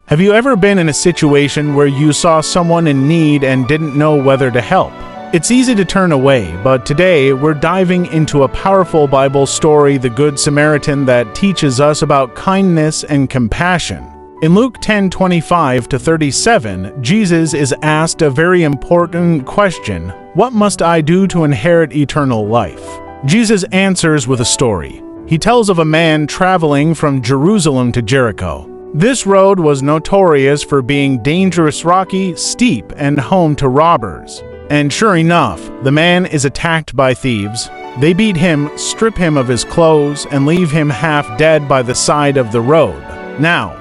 Have you ever been in a situation where you saw someone in need and didn't know whether to help? It's easy to turn away, but today we're diving into a powerful Bible story, the Good Samaritan, that teaches us about kindness and compassion. In Luke 10:25-37, Jesus is asked a very important question: what must I do to inherit eternal life? Jesus answers with a story. He tells of a man traveling from Jerusalem to Jericho. This road was notorious for being dangerous, rocky, steep, and home to robbers. And sure enough, the man is attacked by thieves. They beat him, strip him of his clothes, and leave him half dead by the side of the road. Now,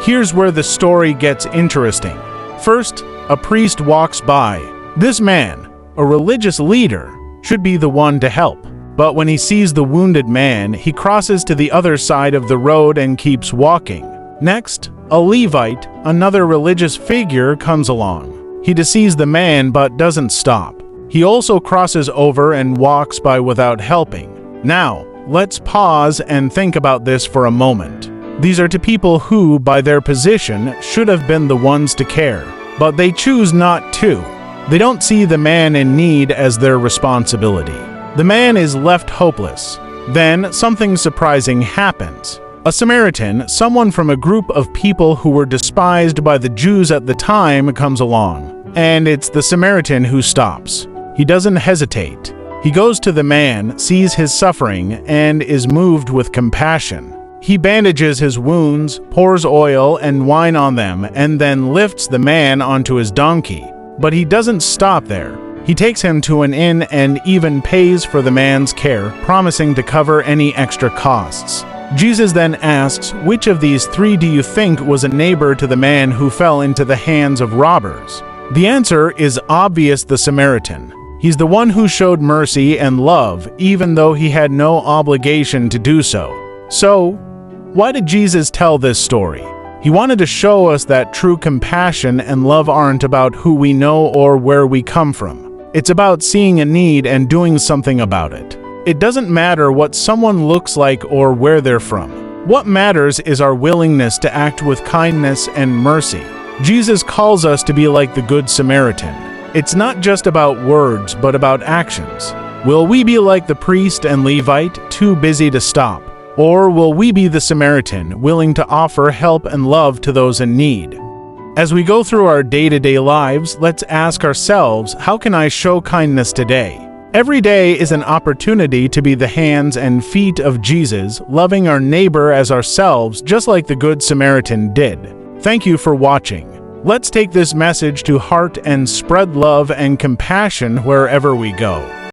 here's where the story gets interesting. First, a priest walks by. This man, a religious leader, should be the one to help. But when he sees the wounded man, he crosses to the other side of the road and keeps walking. Next, a Levite, another religious figure, comes along. He sees the man but doesn't stop. He also crosses over and walks by without helping. Now, let's pause and think about this for a moment. These are two people who, by their position, should have been the ones to care, but they choose not to. They don't see the man in need as their responsibility. The man is left hopeless. Then, something surprising happens. A Samaritan, someone from a group of people who were despised by the Jews at the time, comes along. And it's the Samaritan who stops. He doesn't hesitate. He goes to the man, sees his suffering, and is moved with compassion. He bandages his wounds, pours oil and wine on them, and then lifts the man onto his donkey. But he doesn't stop there. He takes him to an inn and even pays for the man's care, promising to cover any extra costs. Jesus then asks, which of these three do you think was a neighbor to the man who fell into the hands of robbers? The answer is obvious: the Samaritan. He's the one who showed mercy and love, even though he had no obligation to do so. So, why did Jesus tell this story? He wanted to show us that true compassion and love aren't about who we know or where we come from. It's about seeing a need and doing something about it. It doesn't matter what someone looks like or where they're from. What matters is our willingness to act with kindness and mercy. Jesus calls us to be like the Good Samaritan. It's not just about words, but about actions. Will we be like the priest and Levite, too busy to stop? Or will we be the Samaritan, willing to offer help and love to those in need? As we go through our day-to-day lives, let's ask ourselves, how can I show kindness today? Every day is an opportunity to be the hands and feet of Jesus, loving our neighbor as ourselves, just like the Good Samaritan did. Thank you for watching. Let's take this message to heart and spread love and compassion wherever we go.